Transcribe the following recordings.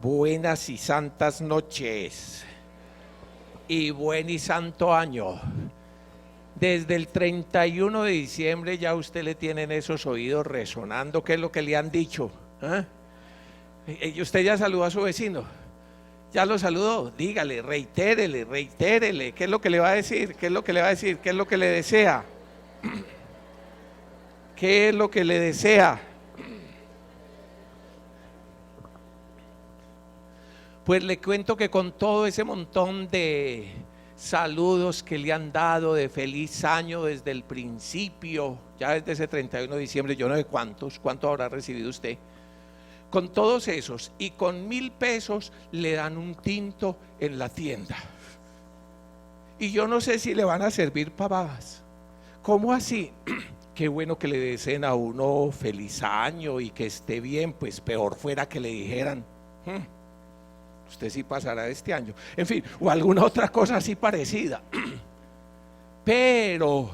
Buenas y santas noches y buen y santo año. Desde el 31 de diciembre ya usted le tienen esos oídos resonando. ¿Qué es lo que le han dicho? ¿Y usted ya saludó a su vecino? ¿Ya lo saludó? Dígale, reitérele. ¿Qué es lo que le va a decir? ¿Qué es lo que le va a decir? ¿Qué es lo que le desea? ¿Qué es lo que le desea? Pues le cuento que con todo ese montón de saludos que le han dado de feliz año desde el principio, ya desde ese 31 de diciembre, yo no sé cuánto habrá recibido usted. Con todos esos y con 1.000 pesos le dan un tinto en la tienda. Y yo no sé si le van a servir pavadas. ¿Cómo así? Qué bueno que le deseen a uno feliz año y que esté bien, pues peor fuera que le dijeran usted sí pasará este año, en fin, o alguna otra cosa así parecida. Pero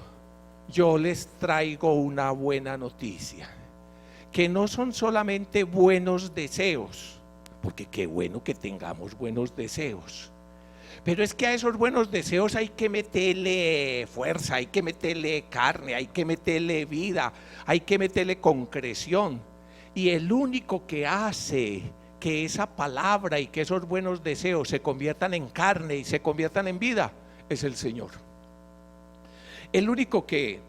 yo les traigo una buena noticia, que no son solamente buenos deseos, porque qué bueno que tengamos buenos deseos, pero es que a esos buenos deseos hay que meterle fuerza, hay que meterle carne, hay que meterle vida, hay que meterle concreción, y el único que hace que esa palabra y que esos buenos deseos se conviertan en carne y se conviertan en vida es el Señor. El único que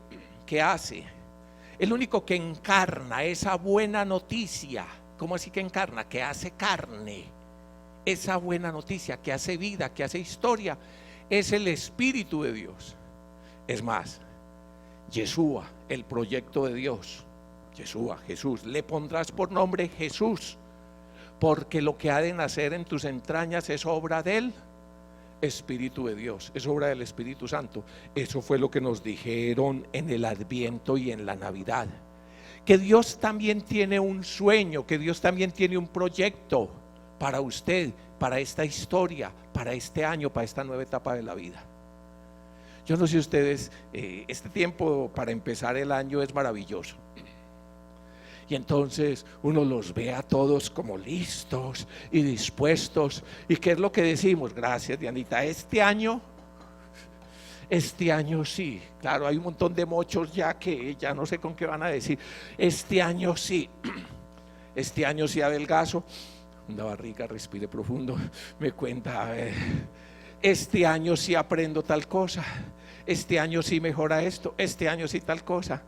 hace, el único que encarna esa buena noticia. ¿Cómo así que encarna? Que hace carne esa buena noticia, que hace vida, que hace historia, es el Espíritu de Dios. Es más, Yeshua, el proyecto de Dios, Yeshua, Jesús, le pondrás por nombre Jesús, porque lo que ha de nacer en tus entrañas es obra del Espíritu de Dios, es obra del Espíritu Santo. Eso fue lo que nos dijeron en el Adviento y en la Navidad, que Dios también tiene un sueño, que Dios también tiene un proyecto para usted, para esta historia, para este año, para esta nueva etapa de la vida. Yo no sé ustedes, este tiempo para empezar el año es maravilloso. Y entonces uno los ve a todos como listos y dispuestos. ¿Y qué es lo que decimos? Gracias, Dianita. Este año sí. Claro, hay un montón de mochos ya que ya no sé con qué van a decir. Este año sí. Este año sí adelgazo. Una barriga, respire profundo. Me cuenta, este año sí aprendo tal cosa. Este año sí mejora esto. Este año sí tal cosa.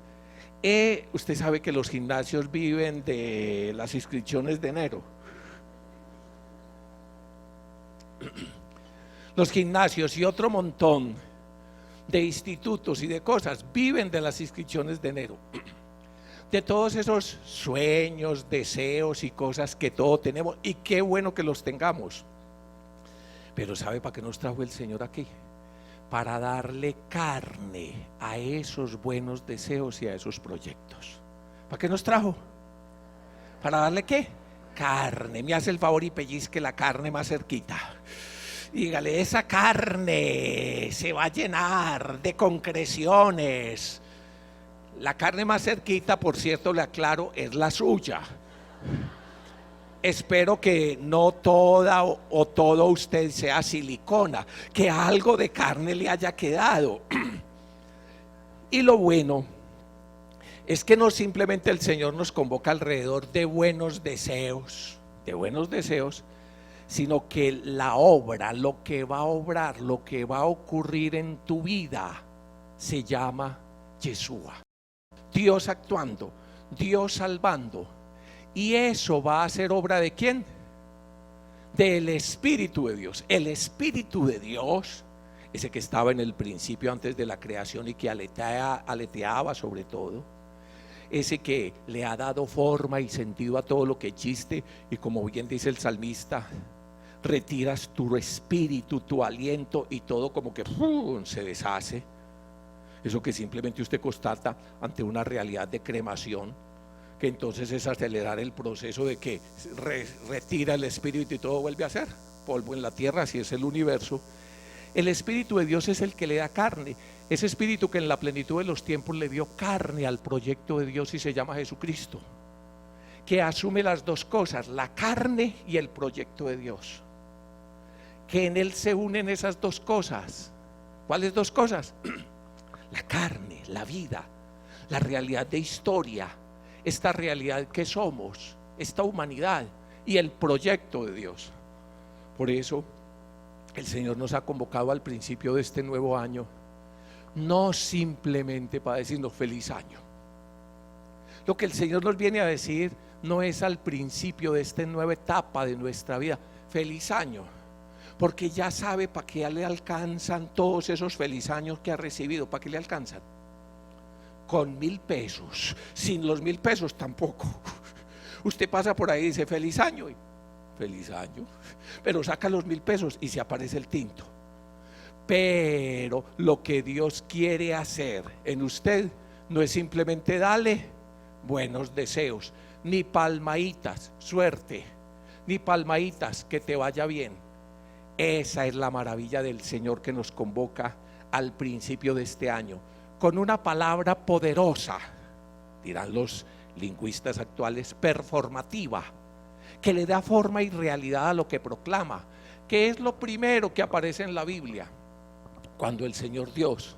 Usted sabe que los gimnasios viven de las inscripciones de enero. Los gimnasios y otro montón de institutos y de cosas viven de las inscripciones de enero. De todos esos sueños, deseos y cosas que todos tenemos, y qué bueno que los tengamos. Pero ¿sabe para qué nos trajo el Señor aquí? Para darle carne a esos buenos deseos y a esos proyectos. ¿Para qué nos trajo? ¿Para darle qué? Carne. Me hace el favor y pellizque la carne más cerquita. Dígale, esa carne se va a llenar de concreciones. La carne más cerquita, por cierto, le aclaro, es la suya. Espero que no toda o todo usted sea silicona, que algo de carne le haya quedado. Y lo bueno es que no simplemente el Señor nos convoca alrededor de buenos deseos, sino que la obra, lo que va a obrar, lo que va a ocurrir en tu vida, se llama Yeshua. Dios actuando, Dios salvando. Y eso va a ser obra ¿de quién? Del Espíritu de Dios. El Espíritu de Dios, ese que estaba en el principio antes de la creación y que aleteaba sobre todo, ese que le ha dado forma y sentido a todo lo que existe, y como bien dice el salmista, retiras tu espíritu, tu aliento, y todo como que se deshace. Eso que simplemente usted constata ante una realidad de cremación, que entonces es acelerar el proceso de que retira el espíritu y todo vuelve a ser polvo en la tierra. Así es el universo. El Espíritu de Dios es el que le da carne, ese Espíritu que en la plenitud de los tiempos le dio carne al proyecto de Dios y se llama Jesucristo. que asume las dos cosas, la carne y el proyecto de Dios. Que en Él se unen esas dos cosas. ¿Cuáles dos cosas? La carne, la vida, la realidad de historia, esta realidad que somos, esta humanidad y el proyecto de Dios. Por eso el Señor nos ha convocado al principio de este nuevo año, no simplemente para decirnos feliz año. Lo que el Señor nos viene a decir no es al principio de esta nueva etapa de nuestra vida, feliz año, porque ya sabe para qué le alcanzan todos esos feliz años que ha recibido. ¿Para qué le alcanzan? Con 1,000 pesos, sin los 1,000 pesos tampoco. Usted pasa por ahí y dice feliz año, y feliz año, pero saca los 1,000 pesos y se aparece el tinto. Pero lo que Dios quiere hacer en usted no es simplemente darle buenos deseos, ni palmaditas, suerte, ni palmaditas, que te vaya bien. Esa es la maravilla del Señor que nos convoca al principio de este año, con una palabra poderosa, dirán los lingüistas actuales, performativa, que le da forma y realidad a lo que proclama, que es lo primero que aparece en la Biblia. Cuando el Señor Dios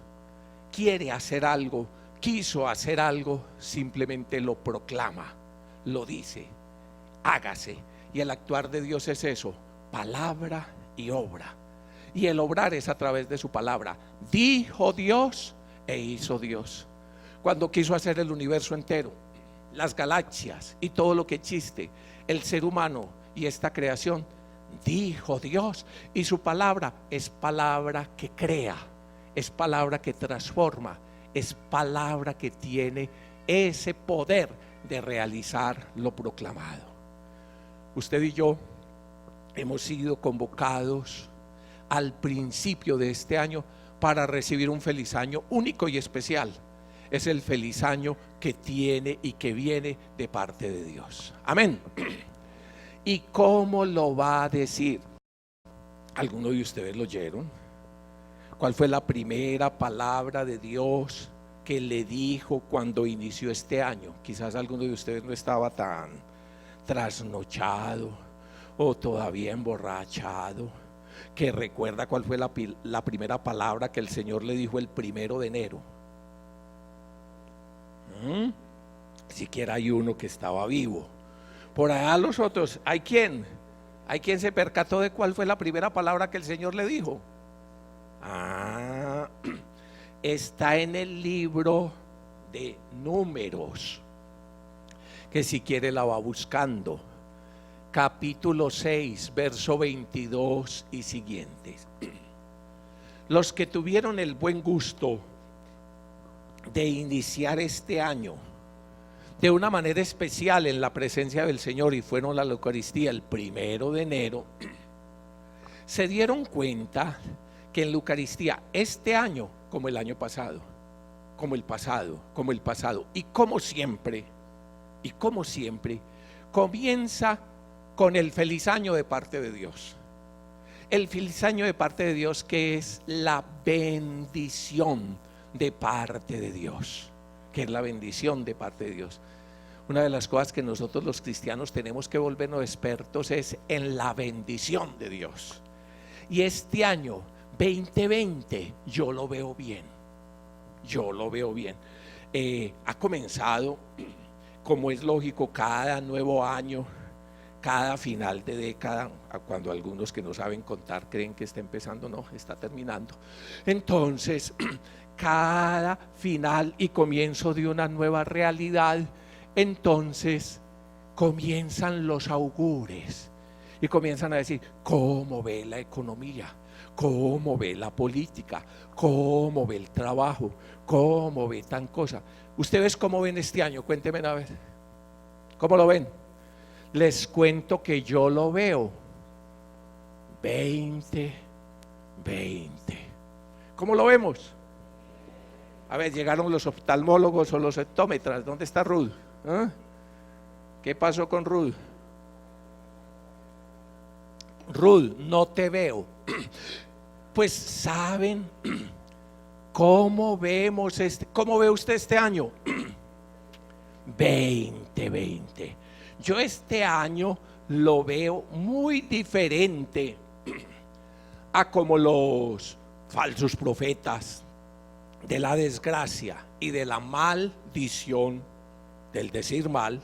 quiere hacer algo, quiso hacer algo, simplemente lo proclama, lo dice, hágase. Y el actuar de Dios es eso, palabra y obra. Y el obrar es a través de su palabra. Dijo Dios e hizo Dios. Cuando quiso hacer el universo entero, las galaxias y todo lo que existe, el ser humano y esta creación, dijo Dios, y su palabra es palabra que crea, es palabra que transforma, es palabra que tiene ese poder de realizar lo proclamado. Usted y yo hemos sido convocados al principio de este año para recibir un feliz año único y especial. Es el feliz año que tiene y que viene de parte de Dios. Amén. ¿Y cómo lo va a decir? ¿Alguno de ustedes lo oyeron? ¿Cuál fue la primera palabra de Dios que le dijo cuando inició este año? Quizás alguno de ustedes no estaba tan trasnochado o todavía emborrachado, que recuerda cuál fue la primera palabra que el Señor le dijo el 1 de enero. Siquiera hay uno que estaba vivo. Por allá los otros, ¿hay quién se percató de cuál fue la primera palabra que el Señor le dijo? Está en el libro de Números, que si quiere la va buscando, capítulo 6, verso 22 y siguientes. Los que tuvieron el buen gusto de iniciar este año de una manera especial en la presencia del Señor y fueron a la Eucaristía el 1 de enero, se dieron cuenta que en la Eucaristía este año, como el año pasado, como el pasado, y como siempre, comienza con el feliz año de parte de Dios. El feliz año de parte de Dios, que es la bendición de parte de Dios, que es la bendición de parte de Dios. Una de las cosas que nosotros los cristianos tenemos que volvernos expertos es en la bendición de Dios. Y este año 2020 yo lo veo bien. Ha comenzado, como es lógico, cada nuevo año, cada final de década, cuando algunos que no saben contar creen que está empezando, no, está terminando. Entonces, cada final y comienzo de una nueva realidad, entonces comienzan los augures y comienzan a decir cómo ve la economía, cómo ve la política, cómo ve el trabajo, cómo ve tan cosa. ¿Ustedes cómo ven este año? Cuéntenme a ver, ¿cómo lo ven? Les cuento que yo lo veo 20-20. ¿Cómo lo vemos? A ver, llegaron los oftalmólogos o los optómetras. ¿Dónde está Ruth? ¿Ah? ¿Qué pasó con Ruth? Ruth, no te veo. Pues saben cómo vemos cómo ve usted este año. 20-20. Yo este año lo veo muy diferente a como los falsos profetas de la desgracia y de la maldición del decir mal.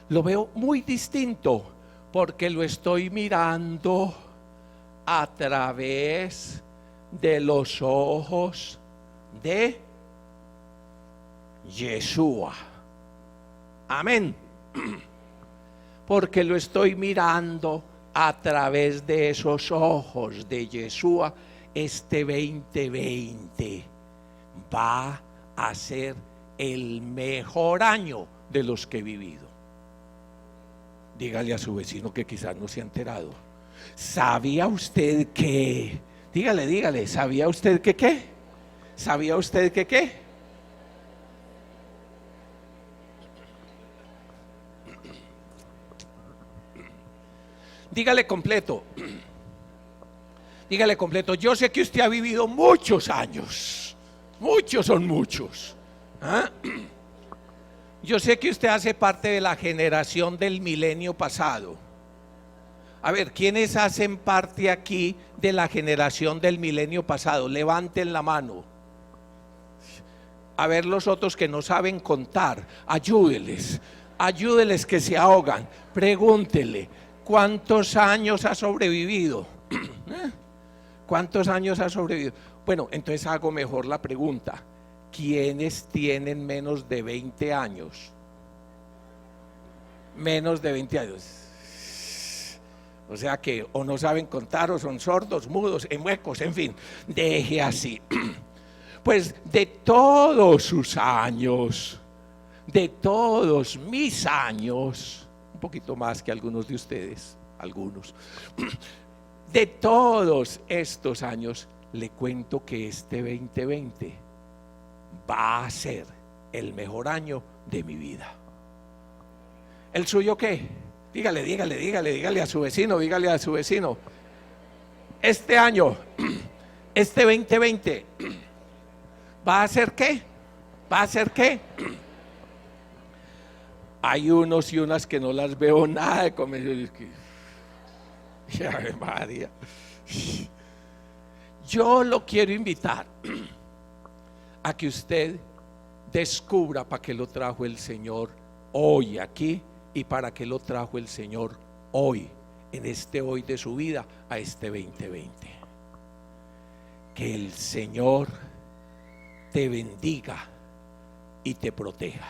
Lo veo muy distinto porque lo estoy mirando a través de los ojos de Yeshua. Amén. Porque lo estoy mirando a través de esos ojos de Yeshua. Este 2020 va a ser el mejor año de los que he vivido. Dígale a su vecino que quizás no se ha enterado. ¿Sabía usted que? Dígale, ¿sabía usted que qué? ¿Sabía usted que qué? Dígale completo. Dígale completo. Yo sé que usted ha vivido muchos años. Muchos son muchos. ¿Ah? Yo sé que usted hace parte de la generación del milenio pasado. A ver, ¿quiénes hacen parte aquí de la generación del milenio pasado? Levanten la mano. A ver, los otros que no saben contar, ayúdeles que se ahogan. Pregúntele, ¿cuántos años ha sobrevivido? ¿Cuántos años ha sobrevivido? Bueno, entonces hago mejor la pregunta. ¿Quiénes tienen menos de 20 años? Menos de 20 años. O sea que o no saben contar, o son sordos, mudos, muecos, en fin, deje así. Pues de todos sus años, de todos mis años, un poquito más que algunos de ustedes, algunos, de todos estos años, le cuento que este 2020 va a ser el mejor año de mi vida. ¿El suyo qué? Dígale a su vecino, dígale a su vecino. Este año, este 2020, ¿va a ser qué? ¿Va a ser qué? Hay unos y unas que no las veo nada de comer. ¡Ave María! Yo lo quiero invitar a que usted descubra para qué lo trajo el Señor hoy aquí y para qué lo trajo el Señor hoy, en este hoy de su vida, a este 2020. Que el Señor te bendiga y te proteja.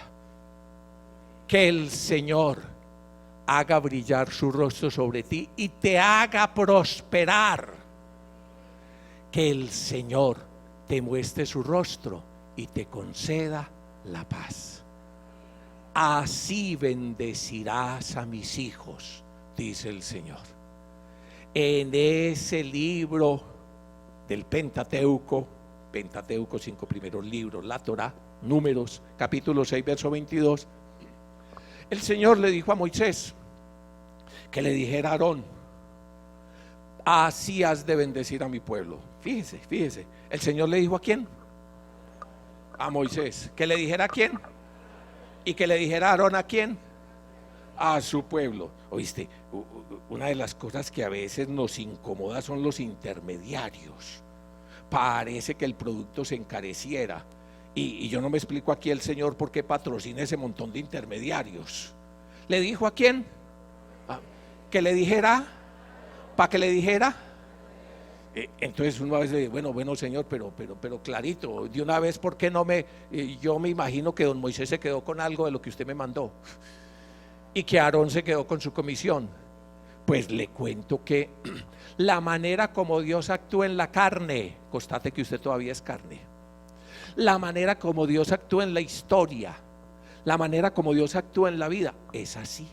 Que el Señor haga brillar su rostro sobre ti y te haga prosperar. Que el Señor te muestre su rostro y te conceda la paz. Así bendecirás a mis hijos, dice el Señor. En ese libro del Pentateuco, 5 primeros libros, la Torá, Números, capítulo 6, verso 22, el Señor le dijo a Moisés que le dijera a Aarón: así has de bendecir a mi pueblo. Fíjese, el Señor le dijo ¿a quién? A Moisés. ¿Que le dijera a quién? Y que le dijera a Aarón ¿a quién? A su pueblo. Oíste, una de las cosas que a veces nos incomoda son los intermediarios. Parece que el producto se encareciera. Y yo no me explico aquí el Señor por qué patrocina ese montón de intermediarios. ¿Le dijo a quién? ¿Que le dijera? ¿Para que le dijera? Entonces uno a veces dice, bueno Señor, pero clarito, de una vez, ¿por qué no yo me imagino que don Moisés se quedó con algo de lo que usted me mandó y que Aarón se quedó con su comisión? Pues le cuento que la manera como Dios actúa en la carne, constate que usted todavía es carne, la manera como Dios actúa en la historia, la manera como Dios actúa en la vida, es así.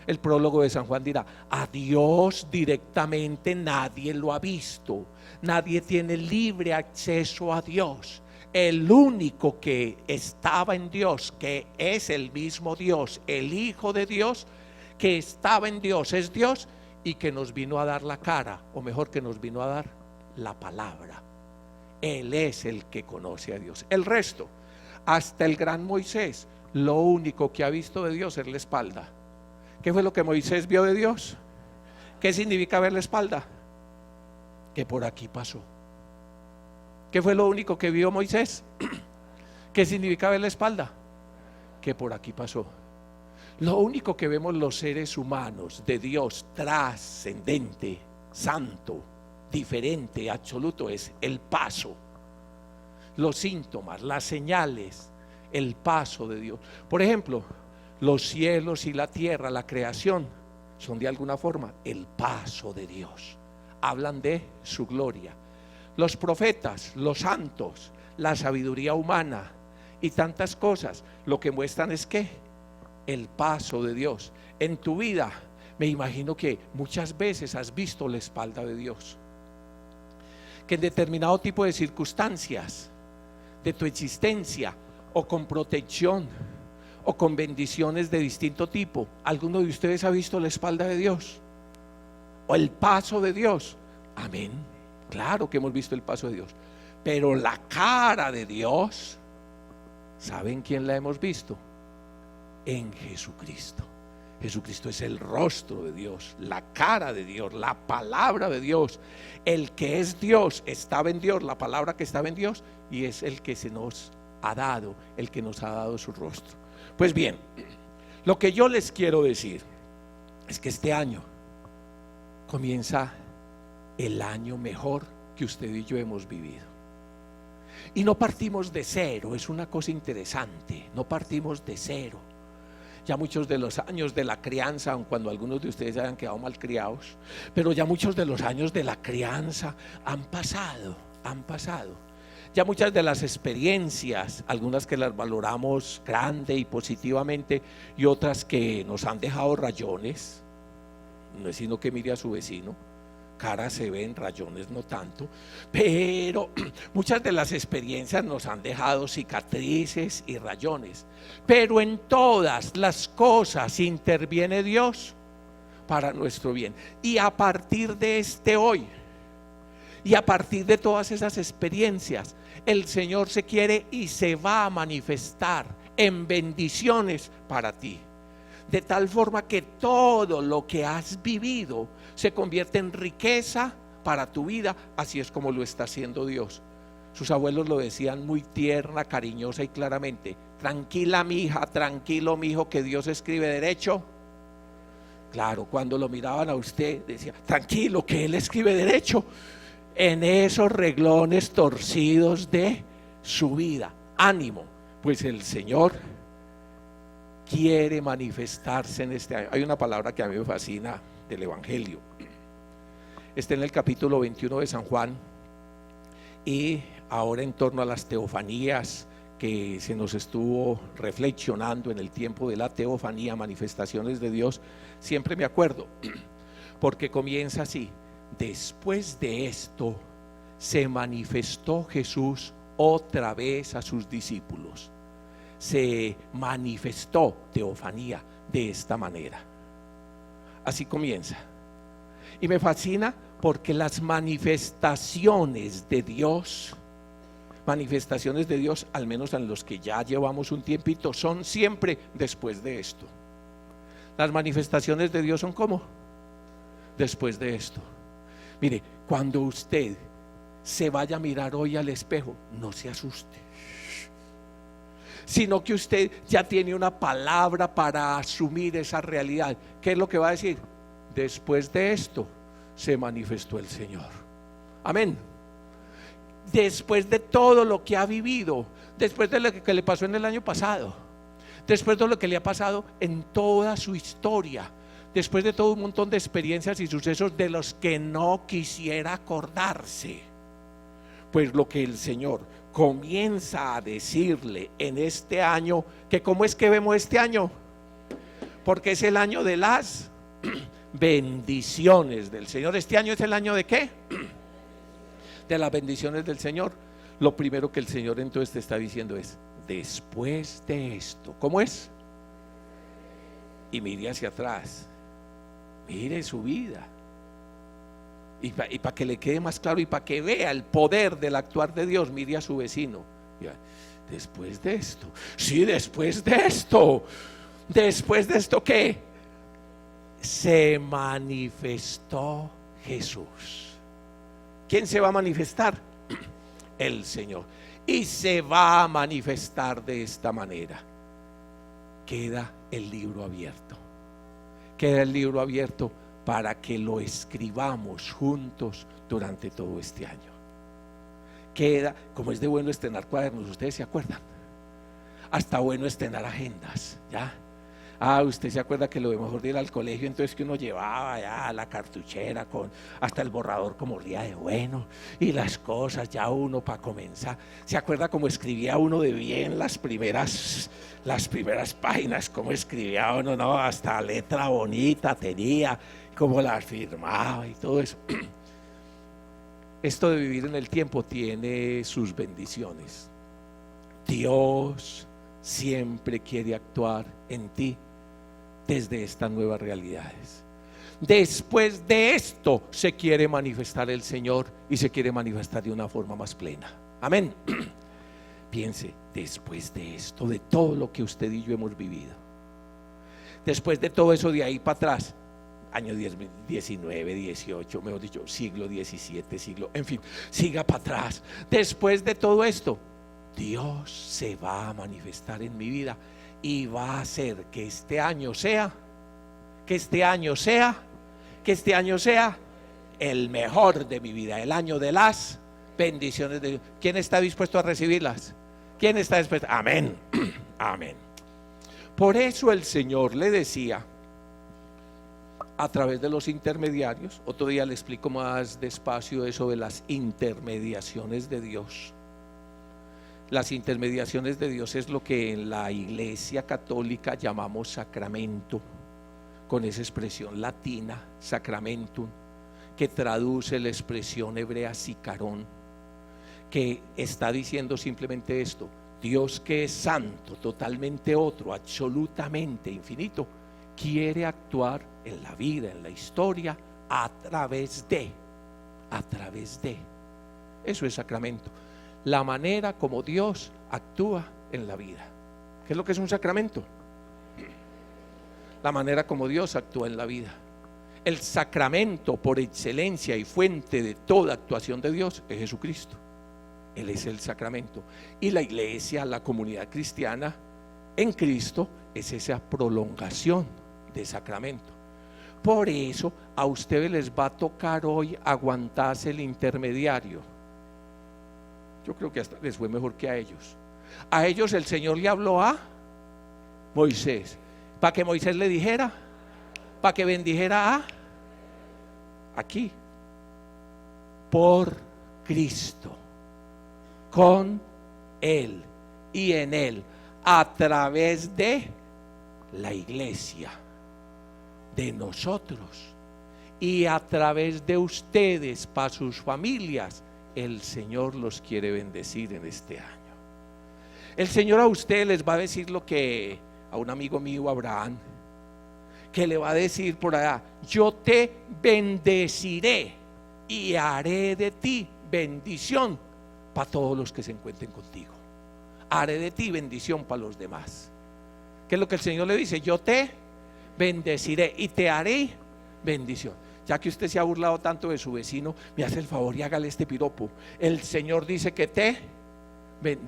El prólogo de San Juan dirá: a Dios directamente nadie lo ha visto, nadie tiene libre acceso a Dios. El único que estaba en Dios, que es el mismo Dios, el Hijo de Dios, que estaba en Dios, es Dios, y que nos vino a dar la cara, o mejor, que nos vino a dar la palabra. Él es el que conoce a Dios. El resto, hasta el gran Moisés, lo único que ha visto de Dios es la espalda. ¿Qué fue lo que Moisés vio de Dios? ¿Qué significa ver la espalda? Que por aquí pasó. ¿Qué fue lo único que vio Moisés? ¿Qué significa ver la espalda? Que por aquí pasó. Lo único que vemos los seres humanos de Dios trascendente, santo, diferente, absoluto, es el paso, los síntomas, las señales, el paso de Dios. Por ejemplo, los cielos y la tierra, la creación, son de alguna forma el paso de Dios. Hablan de su gloria. Los profetas, los santos, la sabiduría humana y tantas cosas, lo que muestran es que el paso de Dios. En tu vida, me imagino que muchas veces has visto la espalda de Dios, que en determinado tipo de circunstancias de tu existencia, o con protección, o con bendiciones de distinto tipo, ¿alguno de ustedes ha visto la espalda de Dios? ¿O el paso de Dios? Amén. Claro que hemos visto el paso de Dios, pero la cara de Dios, ¿saben quién la hemos visto? En Jesucristo. Jesucristo es el rostro de Dios, la cara de Dios, la palabra de Dios. El que es Dios estaba en Dios, la palabra que estaba en Dios, y es el que se nos ha dado, el que nos ha dado su rostro. Pues bien, lo que yo les quiero decir es que este año comienza el año mejor que usted y yo hemos vivido. Y no partimos de cero, es una cosa interesante, no partimos de cero. Ya muchos de los años de la crianza, aun cuando algunos de ustedes hayan quedado mal criados, pero ya muchos de los años de la crianza han pasado. Ya muchas de las experiencias, algunas que las valoramos grande y positivamente, y otras que nos han dejado rayones. No es sino que mire a su vecino, caras se ven, rayones no tanto, pero muchas de las experiencias nos han dejado cicatrices y rayones, pero en todas las cosas interviene Dios para nuestro bien. Y a partir de este hoy, y a partir de todas esas experiencias, el Señor se quiere y se va a manifestar en bendiciones para ti, de tal forma que todo lo que has vivido se convierte en riqueza para tu vida. Así es como lo está haciendo Dios. Sus abuelos lo decían muy tierna, cariñosa y claramente: tranquila mi hija, tranquilo mi hijo, que Dios escribe derecho. Claro, cuando lo miraban a usted decía: tranquilo, que Él escribe derecho en esos reglones torcidos de su vida. Ánimo, pues el Señor quiere manifestarse en este año. Hay una palabra que a mí me fascina del Evangelio. Está en el capítulo 21 de San Juan, y ahora en torno a las teofanías que se nos estuvo reflexionando en el tiempo de la teofanía, manifestaciones de Dios, siempre me acuerdo, porque comienza así: después de esto se manifestó Jesús otra vez a sus discípulos. Se manifestó, teofanía, de esta manera. Así comienza. Y me fascina porque las manifestaciones de Dios, al menos en los que ya llevamos un tiempito, son siempre después de esto. Las manifestaciones de Dios son ¿cómo? Después de esto. Mire, cuando usted se vaya a mirar hoy al espejo, no se asuste, sino que usted ya tiene una palabra para asumir esa realidad. ¿Qué es lo que va a decir? Después de esto se manifestó el Señor. Amén. Después de todo lo que ha vivido, después de lo que le pasó en el año pasado, después de lo que le ha pasado en toda su historia, después de todo un montón de experiencias y sucesos de los que no quisiera acordarse, pues lo que el Señor comienza a decirle en este año, que ¿cómo es que vemos este año? Porque es el año de las bendiciones del Señor. Este año es el año ¿de qué? De las bendiciones del Señor. Lo primero que el Señor entonces te está diciendo es: después de esto, ¿cómo es? Y mire hacia atrás, mire su vida, y para que le quede más claro y para que vea el poder del actuar de Dios, mire a su vecino. Después de esto. Sí, después de esto. Después de esto, ¿qué? Se manifestó Jesús. ¿Quién se va a manifestar? El Señor. Y se va a manifestar de esta manera. Queda el libro abierto. Queda el libro abierto para que lo escribamos juntos durante todo este año. Queda, como es de bueno estrenar cuadernos, ustedes se acuerdan. Hasta bueno estrenar agendas, ¿ya? Usted se acuerda que lo mejor de ir al colegio, entonces que uno llevaba ya la cartuchera con hasta el borrador como día de bueno y las cosas, ya uno para comenzar. ¿Se acuerda cómo escribía uno de bien las primeras páginas? Cómo escribía uno, no, hasta letra bonita tenía, cómo la firmaba y todo eso. Esto de vivir en el tiempo tiene sus bendiciones. Dios siempre quiere actuar en ti desde estas nuevas realidades. Después de esto se quiere manifestar el Señor y se quiere manifestar de una forma más plena. Amén. Piense, después de esto, de todo lo que usted y yo hemos vivido, después de todo eso, de ahí para atrás, año 19, 18, mejor dicho, siglo 17, en fin, siga para atrás. Después de todo esto, Dios se va a manifestar en mi vida y va a hacer que este año sea el mejor de mi vida, el año de las bendiciones de Dios. ¿Quién está dispuesto a recibirlas? ¿Quién está dispuesto? Amén. Amén. Por eso el Señor le decía a través de los intermediarios, otro día le explico más despacio eso de las intermediaciones de Dios. Las intermediaciones de Dios es lo que en la Iglesia Católica llamamos sacramento, con esa expresión latina, sacramentum, que traduce la expresión hebrea sicarón, que está diciendo simplemente esto: Dios, que es santo, totalmente otro, absolutamente infinito, quiere actuar en la vida, en la historia, a través de. Eso es sacramento. La manera como Dios actúa en la vida. ¿Qué es lo que es un sacramento? La manera como Dios actúa en la vida. El sacramento por excelencia y fuente de toda actuación de Dios es Jesucristo. Él es el sacramento. Y la iglesia, la comunidad cristiana en Cristo, es esa prolongación de sacramento. Por eso a ustedes les va a tocar hoy aguantarse el intermediario. Yo creo que hasta les fue mejor que a ellos. A ellos el Señor le habló a Moisés, para que Moisés le dijera, para que bendijera aquí, por Cristo, con Él y en Él, a través de la iglesia, de nosotros y a través de ustedes para sus familias. El Señor los quiere bendecir en este año. El Señor a ustedes les va a decir lo que a un amigo mío, Abraham, que le va a decir por allá: yo te bendeciré y haré de ti bendición para todos los que se encuentren contigo. Haré de ti bendición para los demás. ¿Qué es lo que el Señor le dice? Yo te bendeciré y te haré bendición. Ya que usted se ha burlado tanto de su vecino, me hace el favor y hágale este piropo. El Señor dice que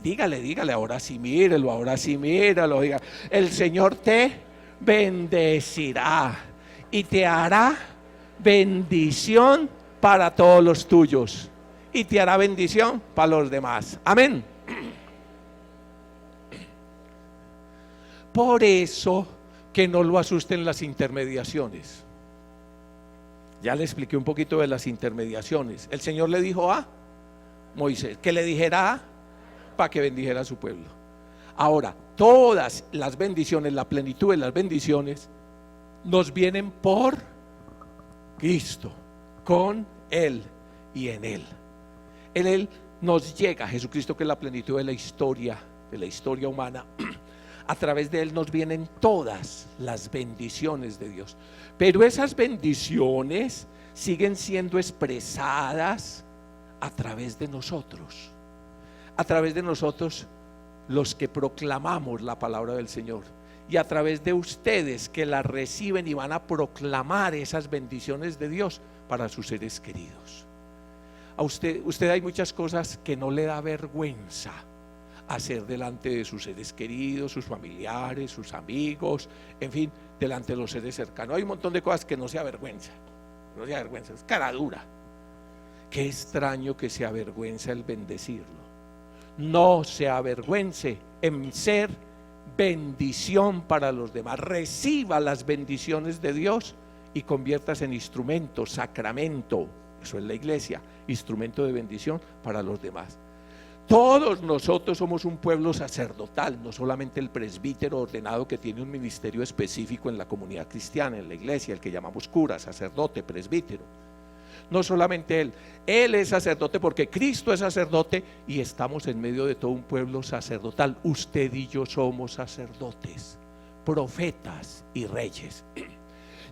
dígale, ahora sí míralo, diga. El Señor te bendecirá y te hará bendición para todos los tuyos y te hará bendición para los demás. Amén. Por eso que no lo asusten las intermediaciones. Ya le expliqué un poquito de las intermediaciones. El Señor le dijo a Moisés que le dijera para que bendijera a su pueblo. Ahora, todas las bendiciones, la plenitud de las bendiciones, nos vienen por Cristo, con Él y en Él. En Él nos llega Jesucristo, que es la plenitud de la historia humana. A través de Él nos vienen todas las bendiciones de Dios. Pero esas bendiciones siguen siendo expresadas a través de nosotros. A través de nosotros los que proclamamos la palabra del Señor, y a través de ustedes que la reciben y van a proclamar esas bendiciones de Dios para sus seres queridos. A usted hay muchas cosas que no le da vergüenza hacer delante de sus seres queridos, sus familiares, sus amigos, en fin, delante de los seres cercanos. Hay un montón de cosas que no se avergüenza, es cara dura. Qué extraño que se avergüenza el bendecirlo. No se avergüence en ser bendición para los demás. Reciba las bendiciones de Dios y conviértase en instrumento, sacramento, eso es la iglesia, instrumento de bendición para los demás. Todos nosotros somos un pueblo sacerdotal, no solamente el presbítero ordenado que tiene un ministerio específico en la comunidad cristiana, en la iglesia, el que llamamos cura, sacerdote, presbítero. No solamente él es sacerdote porque Cristo es sacerdote y estamos en medio de todo un pueblo sacerdotal. Usted y yo somos sacerdotes, profetas y reyes.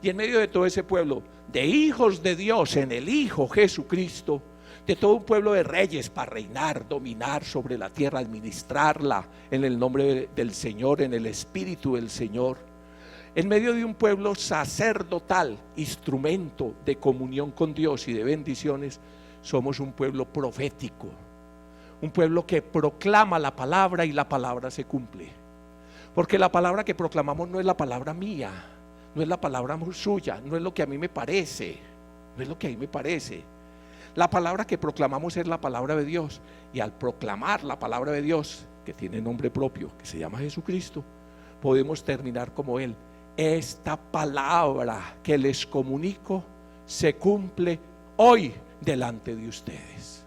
Y en medio de todo ese pueblo de hijos de Dios en el Hijo Jesucristo, de todo un pueblo de reyes para reinar, dominar sobre la tierra, administrarla en el nombre del Señor, en el Espíritu del Señor. En medio de un pueblo sacerdotal, instrumento de comunión con Dios y de bendiciones, somos un pueblo profético, un pueblo que proclama la palabra y la palabra se cumple. Porque la palabra que proclamamos no es la palabra mía, no es la palabra suya, no es lo que a mí me parece, no es lo que a mí me parece. La palabra que proclamamos es la palabra de Dios, y al proclamar la palabra de Dios, que tiene nombre propio, que se llama Jesucristo, podemos terminar como Él. Esta palabra que les comunico se cumple hoy delante de ustedes.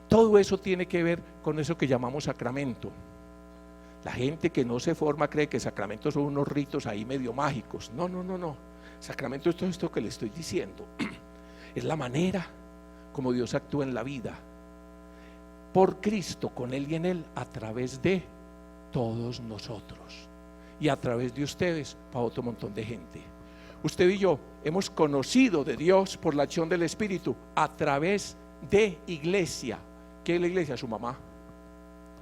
Todo eso tiene que ver con eso que llamamos sacramento. La gente que no se forma cree que sacramentos son unos ritos ahí medio mágicos. No. Sacramento es todo esto que le estoy diciendo. Es la manera como Dios actúa en la vida, por Cristo, con Él y en Él, a través de todos nosotros y a través de ustedes para otro montón de gente. Usted y yo hemos conocido de Dios por la acción del Espíritu a través de iglesia. ¿Qué es la iglesia? Su mamá,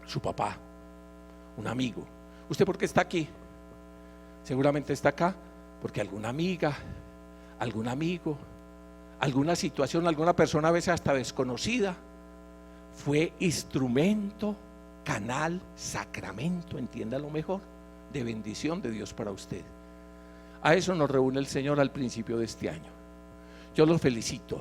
su papá, un amigo. ¿Usted por qué está aquí? Seguramente está acá porque alguna amiga, algún amigo, alguna situación, alguna persona a veces hasta desconocida fue instrumento, canal, sacramento, entiéndalo mejor, de bendición de Dios para usted. A eso nos reúne el Señor al principio de este año. Yo los felicito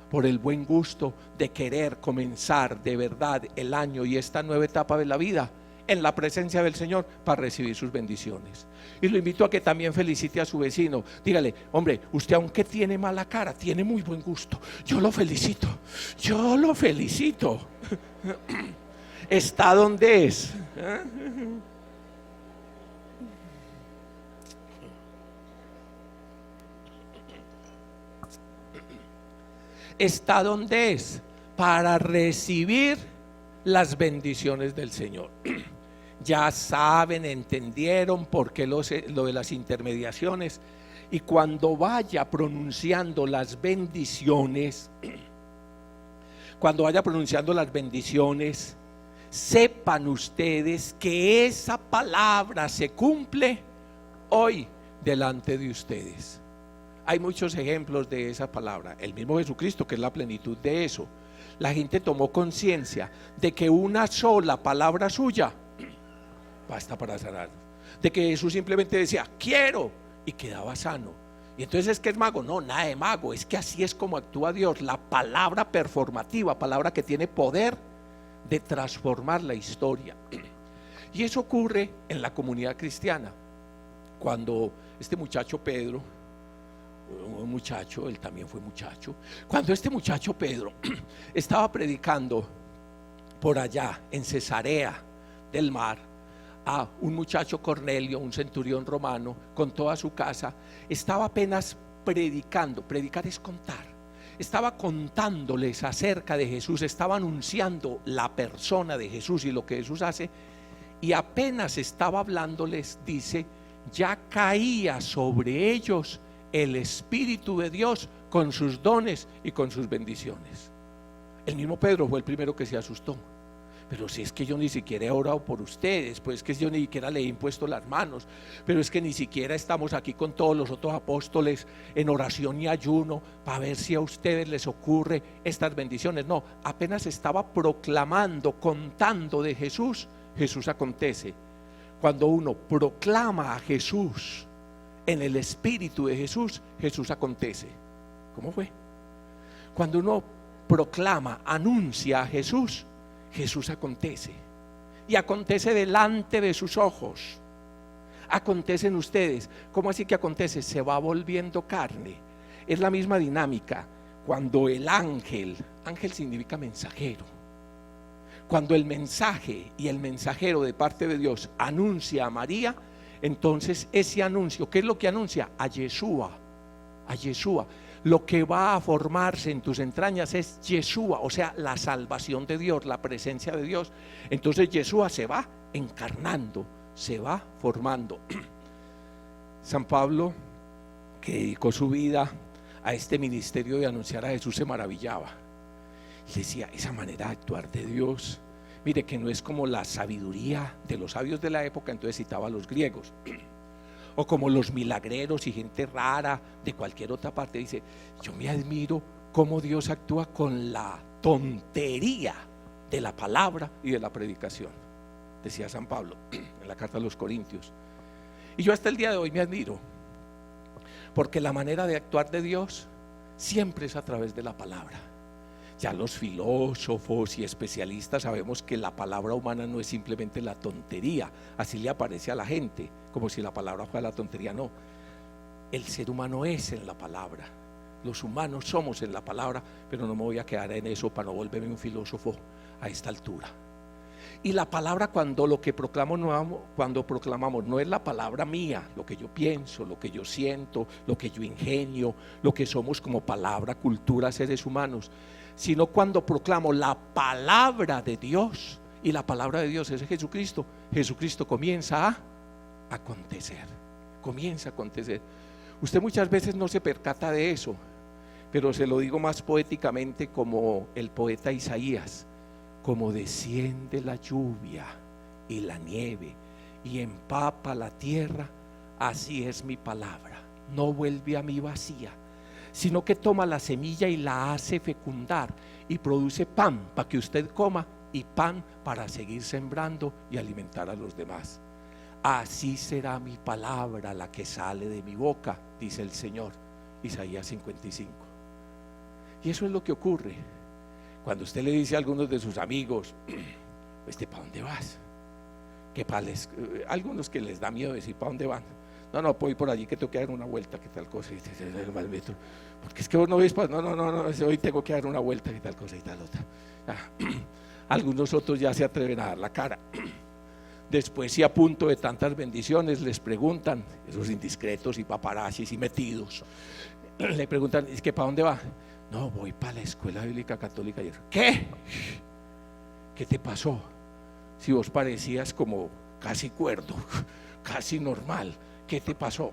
por el buen gusto de querer comenzar de verdad el año y esta nueva etapa de la vida en la presencia del Señor para recibir sus bendiciones. Y lo invito a que también felicite a su vecino. Dígale: hombre, usted aunque tiene mala cara, tiene muy buen gusto. Yo lo felicito. Está donde es. Está donde es para recibir las bendiciones del Señor. Ya saben, entendieron por qué lo de las intermediaciones. Y cuando vaya pronunciando las bendiciones, sepan ustedes que esa palabra se cumple hoy delante de ustedes. Hay muchos ejemplos de esa palabra. El mismo Jesucristo, que es la plenitud de eso. La gente tomó conciencia de que una sola palabra suya basta para sanar. De que Jesús simplemente decía: quiero, y quedaba sano. Y entonces, ¿es que es mago? No, nada de mago. Es que así es como actúa Dios. La palabra performativa, palabra que tiene poder de transformar la historia. Y eso ocurre en la comunidad cristiana. Cuando este muchacho Pedro, un muchacho, él también fue muchacho, cuando este muchacho Pedro estaba predicando por allá en Cesarea del Mar a un muchacho Cornelio, un centurión romano, con toda su casa, estaba apenas predicando. Predicar es contar. Estaba contándoles acerca de Jesús, estaba anunciando la persona de Jesús y lo que Jesús hace, y apenas estaba hablándoles, dice, ya caía sobre ellos el Espíritu de Dios con sus dones y con sus bendiciones. El mismo Pedro fue el primero que se asustó. Pero si es que yo ni siquiera he orado por ustedes, pues es que yo ni siquiera le he impuesto las manos, pero es que ni siquiera estamos aquí con todos los otros apóstoles en oración y ayuno para ver si a ustedes les ocurre estas bendiciones. No, apenas estaba proclamando, contando de Jesús, Jesús acontece. Cuando uno proclama a Jesús en el espíritu de Jesús, Jesús acontece. ¿Cómo fue? Cuando uno proclama, anuncia a Jesús, Jesús acontece, y acontece delante de sus ojos. Acontece en ustedes. ¿Cómo así que acontece? Se va volviendo carne. Es la misma dinámica. Cuando el ángel significa mensajero, cuando el mensaje y el mensajero de parte de Dios anuncia a María, entonces ese anuncio, ¿qué es lo que anuncia? A Yeshua, a Yeshua. Lo que va a formarse en tus entrañas es Yeshua, o sea, la salvación de Dios, la presencia de Dios. Entonces Yeshua se va encarnando, se va formando. San Pablo, que dedicó su vida a este ministerio de anunciar a Jesús, se maravillaba. Decía, esa manera de actuar de Dios, mire que no es como la sabiduría de los sabios de la época, entonces citaba a los griegos, o como los milagreros y gente rara de cualquier otra parte. Dice, yo me admiro cómo Dios actúa con la tontería de la palabra y de la predicación, decía San Pablo en la carta a los Corintios. Y yo hasta el día de hoy me admiro, porque la manera de actuar de Dios siempre es a través de la palabra. Ya los filósofos y especialistas sabemos que la palabra humana no es simplemente la tontería, así le aparece a la gente, como si la palabra fuera la tontería. No, el ser humano es en la palabra, los humanos somos en la palabra, pero no me voy a quedar en eso para no volverme un filósofo a esta altura. Y la palabra, cuando proclamamos no es la palabra mía, lo que yo pienso, lo que yo siento, lo que yo ingenio, lo que somos como palabra, cultura, seres humanos, sino cuando proclamo la palabra de Dios, y la palabra de Dios es Jesucristo. Jesucristo comienza a acontecer, comienza a acontecer. Usted muchas veces no se percata de eso, pero se lo digo más poéticamente como el poeta Isaías: como desciende la lluvia y la nieve y empapa la tierra, así es mi palabra, no vuelve a mí vacía, sino que toma la semilla y la hace fecundar y produce pan para que usted coma y pan para seguir sembrando y alimentar a los demás. Así será mi palabra la que sale de mi boca, dice el Señor. Isaías 55. Y eso es lo que ocurre cuando usted le dice a algunos de sus amigos: ¿para dónde vas? Que algunos que les da miedo decir ¿para dónde van? No, voy por allí, que tengo que dar una vuelta, que tal cosa, y porque es que vos no ves, no, hoy tengo que dar una vuelta, que tal cosa y tal otra. Algunos otros ya se atreven a dar la cara. Después, si a punto de tantas bendiciones les preguntan, esos indiscretos y paparazzis y metidos, le preguntan: ¿es que para dónde va? No, voy para la escuela bíblica católica. ¿Qué? ¿Qué te pasó? Si vos parecías como casi cuerdo, casi normal, ¿qué te pasó?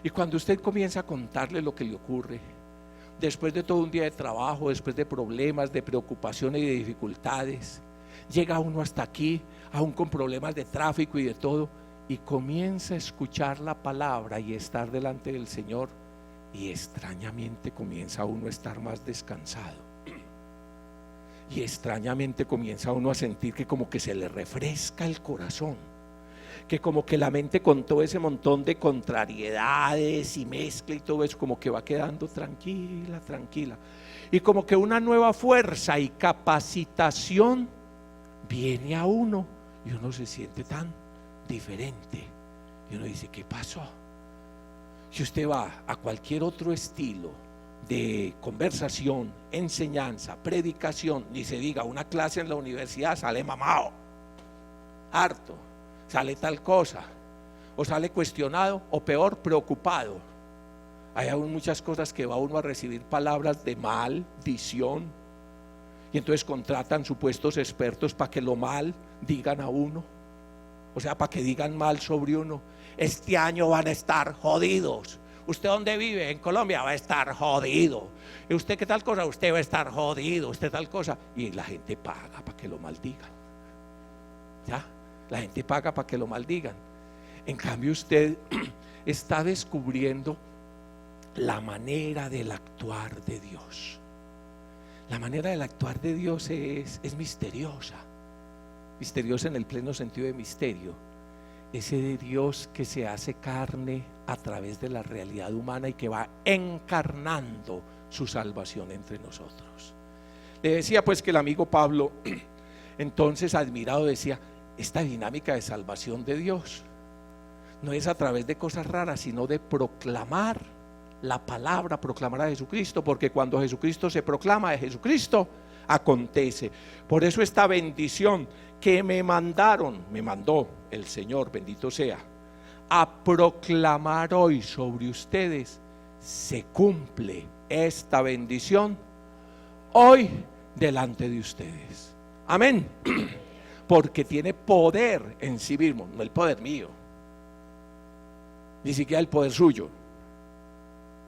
Y cuando usted comienza a contarle lo que le ocurre, después de todo un día de trabajo, después de problemas, de preocupaciones y de dificultades, llega uno hasta aquí, aún con problemas de tráfico y de todo, y comienza a escuchar la palabra y estar delante del Señor, y extrañamente comienza uno a estar más descansado, y extrañamente comienza uno a sentir que como que se le refresca el corazón, que como que la mente, con todo ese montón de contrariedades y mezcla y todo eso, como que va quedando tranquila, y como que una nueva fuerza y capacitación viene a uno, y uno se siente tan diferente, y uno dice: ¿qué pasó? Si usted va a cualquier otro estilo de conversación, enseñanza, predicación, ni se diga una clase en la universidad, sale mamado, harto, sale tal cosa, o sale cuestionado, o peor, preocupado. Hay aún muchas cosas que va uno a recibir palabras de maldición, y entonces contratan supuestos expertos para que lo mal digan a uno, o sea, para que digan mal sobre uno. Este año van a estar jodidos, ¿Usted dónde vive? En Colombia, va a estar jodido. ¿Y usted qué tal cosa? Usted va a estar jodido, usted tal cosa. Y la gente paga para que lo maldigan. ¿Ya? La gente paga para que lo maldigan. En cambio usted está descubriendo la manera del actuar de Dios. La manera del actuar de Dios es misteriosa. Misteriosa en el pleno sentido de misterio. Ese de Dios que se hace carne a través de la realidad humana y que va encarnando su salvación entre nosotros. Le decía pues que el amigo Pablo, entonces admirado, decía: esta dinámica de salvación de Dios no es a través de cosas raras, sino de proclamar la palabra, proclamar a Jesucristo, porque cuando Jesucristo se proclama, de Jesucristo acontece. Por eso esta bendición que me mandó el Señor, bendito sea, a proclamar hoy sobre ustedes, se cumple esta bendición hoy delante de ustedes. Amén. Porque tiene poder en sí mismo, no el poder mío, ni siquiera el poder suyo,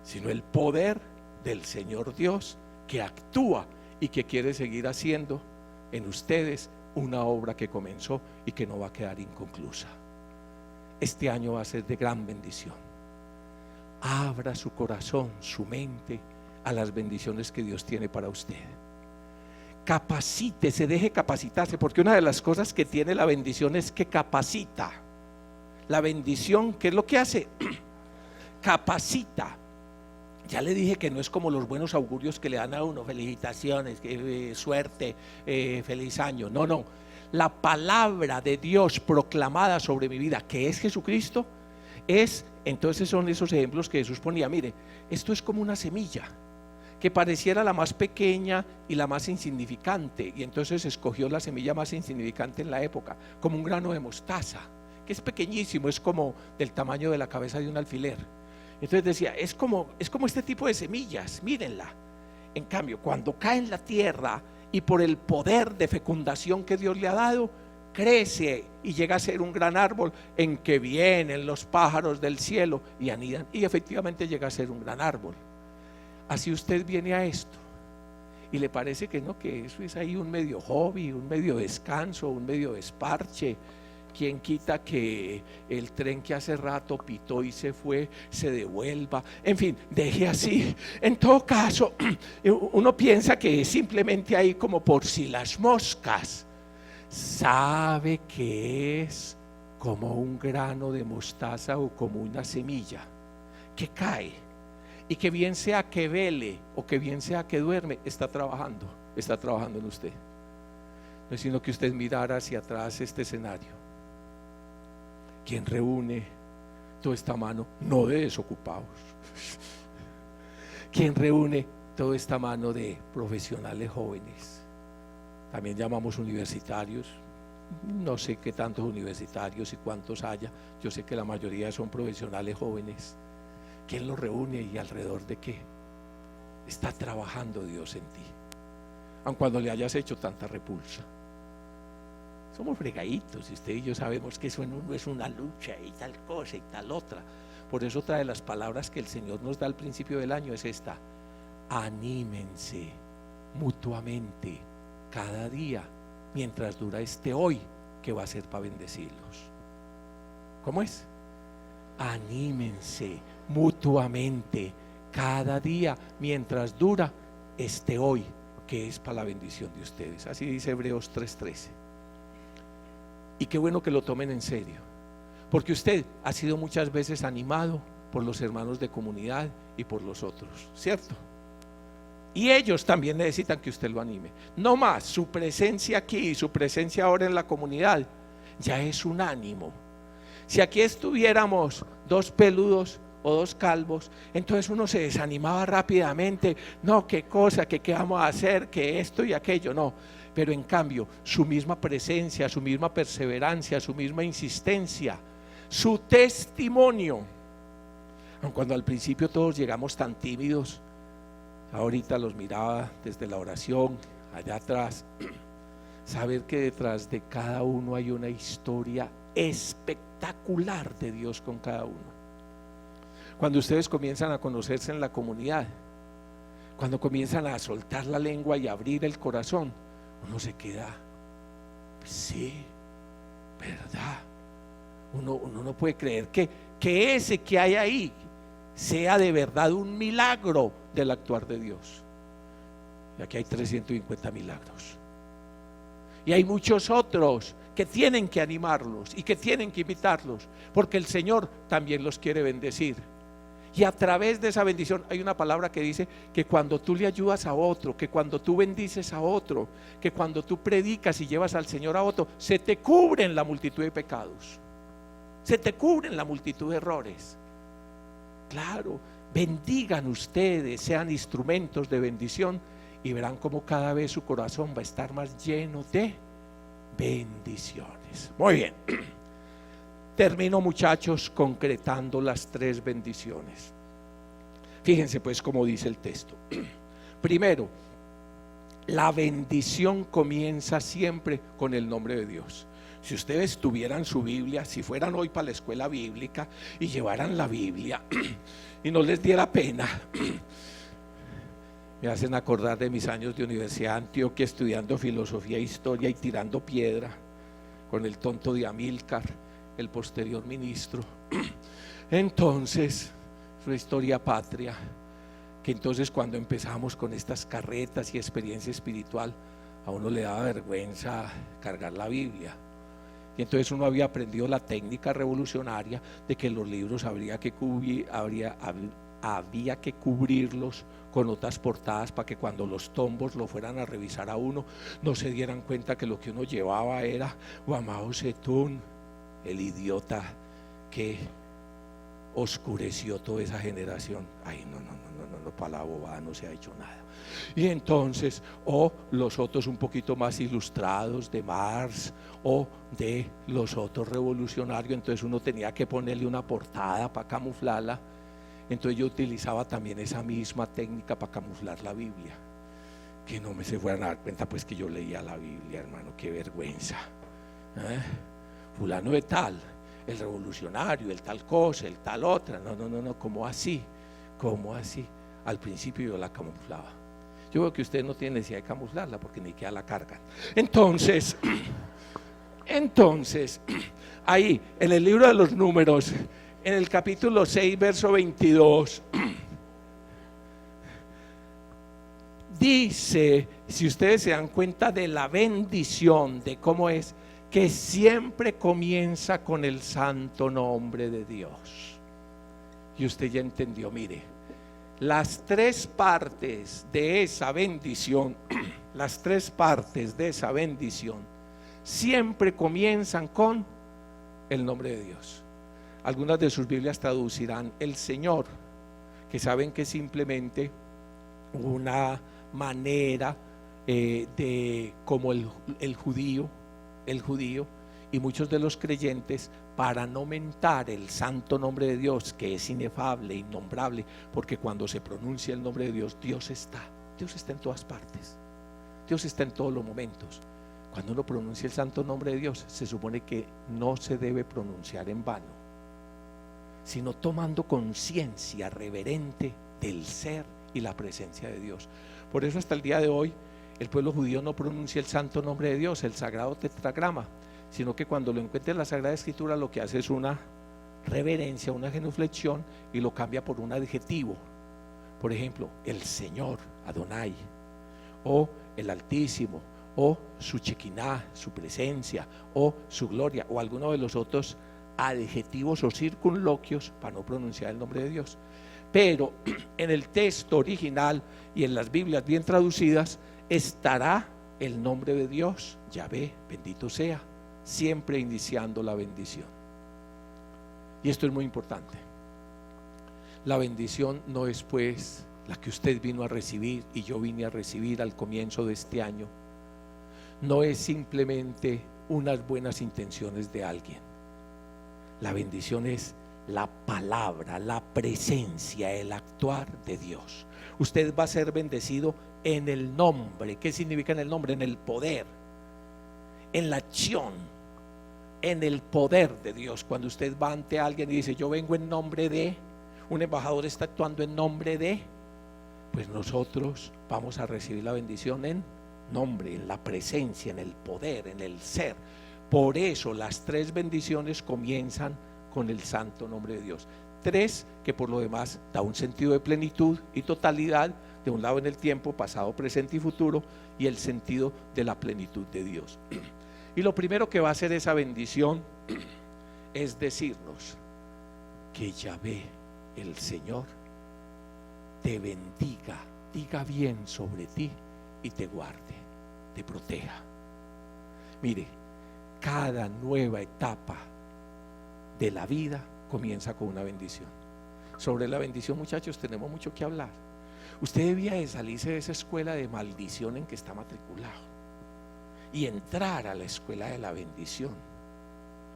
sino el poder del Señor Dios, que actúa y que quiere seguir haciendo en ustedes una obra que comenzó y que no va a quedar inconclusa. Este año va a ser de gran bendición. Abra su corazón, su mente a las bendiciones que Dios tiene para usted. Capacítese, deje capacitarse, porque una de las cosas que tiene la bendición es que capacita. La bendición, ¿qué es lo que hace? Capacita. Ya le dije que no es como los buenos augurios que le dan a uno: felicitaciones, suerte, feliz año. No, no. La palabra de Dios proclamada sobre mi vida, que es Jesucristo, entonces son esos ejemplos que Jesús ponía. Mire, esto es como una semilla que pareciera la más pequeña y la más insignificante, y entonces escogió la semilla más insignificante en la época, como un grano de mostaza, que es pequeñísimo, es como del tamaño de la cabeza de un alfiler. Entonces decía, es como este tipo de semillas, mírenla. En cambio, cuando cae en la tierra y por el poder de fecundación que Dios le ha dado, crece y llega a ser un gran árbol en que vienen los pájaros del cielo y anidan, y efectivamente llega a ser un gran árbol. Así usted viene a esto y le parece que no, que eso es ahí un medio hobby, un medio descanso, un medio desparche. ¿Quién quita que el tren que hace rato pitó y se fue se devuelva? En fin, deje así. En todo caso, uno piensa que es simplemente ahí como por si las moscas. Sabe que es como un grano de mostaza o como una semilla que cae, y que bien sea que vele o que bien sea que duerme, está trabajando en usted. No es sino que usted mirara hacia atrás este escenario. Quien reúne toda esta mano, no de desocupados, quien reúne toda esta mano de profesionales jóvenes, también llamamos universitarios. No sé qué tantos universitarios y cuántos haya, yo sé que la mayoría son profesionales jóvenes. ¿Quién los reúne y alrededor de qué? Está trabajando Dios en ti, aun cuando le hayas hecho tanta repulsa. Somos fregaditos, y usted y yo sabemos que eso no es una lucha y tal cosa y tal otra. Por eso otra de las palabras que el Señor nos da al principio del año es esta: anímense mutuamente cada día mientras dura este hoy, que va a ser para bendecirlos. ¿Cómo es? Anímense mutuamente cada día mientras dura este hoy, que es para la bendición de ustedes. Así dice Hebreos 3:13. Y qué bueno que lo tomen en serio, porque usted ha sido muchas veces animado por los hermanos de comunidad y por los otros, ¿cierto? Y ellos también necesitan que usted lo anime. No más, su presencia aquí, su presencia ahora en la comunidad ya es un ánimo. Si aquí estuviéramos dos peludos o dos calvos, entonces uno se desanimaba rápidamente. No, qué cosa, que qué vamos a hacer, que esto y aquello, no. Pero en cambio, su misma presencia, su misma perseverancia, su misma insistencia, su testimonio, aun cuando al principio todos llegamos tan tímidos, ahorita los miraba desde la oración, allá atrás, saber que detrás de cada uno hay una historia espectacular de Dios con cada uno. Cuando ustedes comienzan a conocerse en la comunidad, cuando comienzan a soltar la lengua y abrir el corazón, uno se queda, sí, verdad. Uno no puede creer que ese que hay ahí sea de verdad un milagro del actuar de Dios. Y aquí hay 350 milagros. Y hay muchos otros que tienen que animarlos y que tienen que invitarlos, porque el Señor también los quiere bendecir. Y a través de esa bendición hay una palabra que dice que cuando tú le ayudas a otro, que cuando tú bendices a otro, que cuando tú predicas y llevas al Señor a otro, se te cubren la multitud de pecados, se te cubren la multitud de errores. Claro, bendigan ustedes, sean instrumentos de bendición, y verán cómo cada vez su corazón va a estar más lleno de bendiciones. Muy bien. Termino, muchachos, concretando las 3 bendiciones. Fíjense pues cómo dice el texto. Primero, la bendición comienza siempre con el nombre de Dios. Si ustedes tuvieran su Biblia, si fueran hoy para la escuela bíblica y llevaran la Biblia y no les diera pena, me hacen acordar de mis años de Universidad de Antioquia estudiando filosofía e historia y tirando piedra con el tonto de Amílcar, el posterior ministro. Entonces, su historia patria, que entonces cuando empezamos con estas carretas y experiencia espiritual, a uno le daba vergüenza cargar la Biblia. Y entonces uno había aprendido la técnica revolucionaria de que los libros había que cubrirlos con otras portadas para que cuando los tombos lo fueran a revisar a uno, no se dieran cuenta que lo que uno llevaba era Mao Zedong, el idiota que oscureció toda esa generación. Ay, no, para la bobada no se ha hecho nada. Y entonces, o los otros un poquito más ilustrados de Marx o de los otros revolucionarios, entonces uno tenía que ponerle una portada para camuflarla. Entonces yo utilizaba también esa misma técnica para camuflar la Biblia, que no me se fueran a dar cuenta pues que yo leía la Biblia, hermano, qué vergüenza. Fulano de tal, el revolucionario, el tal cosa, el tal otra. No, ¿cómo así? Al principio yo la camuflaba. Yo veo que ustedes no tienen necesidad de camuflarla porque ni siquiera la cargan. Entonces, ahí en el libro de los Números, en el capítulo 6, verso 22, dice, si ustedes se dan cuenta de la bendición, de cómo es, que siempre comienza con el santo nombre de Dios. Y usted ya entendió, mire, las 3 partes de esa bendición, siempre comienzan con el nombre de Dios. Algunas de sus Biblias traducirán el Señor, que saben que es simplemente una manera de como el judío, y muchos de los creyentes, para no mentar el santo nombre de Dios, que es inefable, innombrable, porque cuando se pronuncia el nombre de Dios, Dios está en todas partes, Dios está en todos los momentos. Cuando uno pronuncia el santo nombre de Dios, se supone que no se debe pronunciar en vano, sino tomando conciencia reverente del ser y la presencia de Dios. Por eso hasta el día de hoy el pueblo judío no pronuncia el santo nombre de Dios, el sagrado tetragrama, sino que cuando lo encuentra en la Sagrada Escritura lo que hace es una reverencia, una genuflexión, y lo cambia por un adjetivo. Por ejemplo, el Señor, Adonai, o el Altísimo, o su Shekinah, su presencia, o su gloria, o alguno de los otros adjetivos o circunloquios para no pronunciar el nombre de Dios. Pero en el texto original y en las Biblias bien traducidas estará el nombre de Dios, Yahvé, bendito sea, siempre iniciando la bendición. Y esto es muy importante. La bendición no es pues la que usted vino a recibir y yo vine a recibir al comienzo de este año. No es simplemente unas buenas intenciones de alguien. La bendición es la palabra, la presencia, el actuar de Dios. Usted va a ser bendecido en el nombre. ¿Qué significa en el nombre? En el poder, en la acción, en el poder de Dios. Cuando usted va ante alguien y dice: yo vengo en nombre de, un embajador está actuando en nombre de, pues nosotros vamos a recibir la bendición en nombre, en la presencia, en el poder, en el ser. Por eso las 3 bendiciones comienzan con el santo nombre de Dios. 3 que por lo demás da un sentido de plenitud y totalidad, de un lado en el tiempo, pasado, presente y futuro, y el sentido de la plenitud de Dios. Y lo primero que va a hacer esa bendición es decirnos que Yahvé, el Señor, te bendiga, diga bien sobre ti y te guarde, te proteja. Mire, cada nueva etapa de la vida comienza con una bendición. Sobre la bendición, muchachos, tenemos mucho que hablar. Usted debía de salirse de esa escuela de maldición en que está matriculado y entrar a la escuela de la bendición.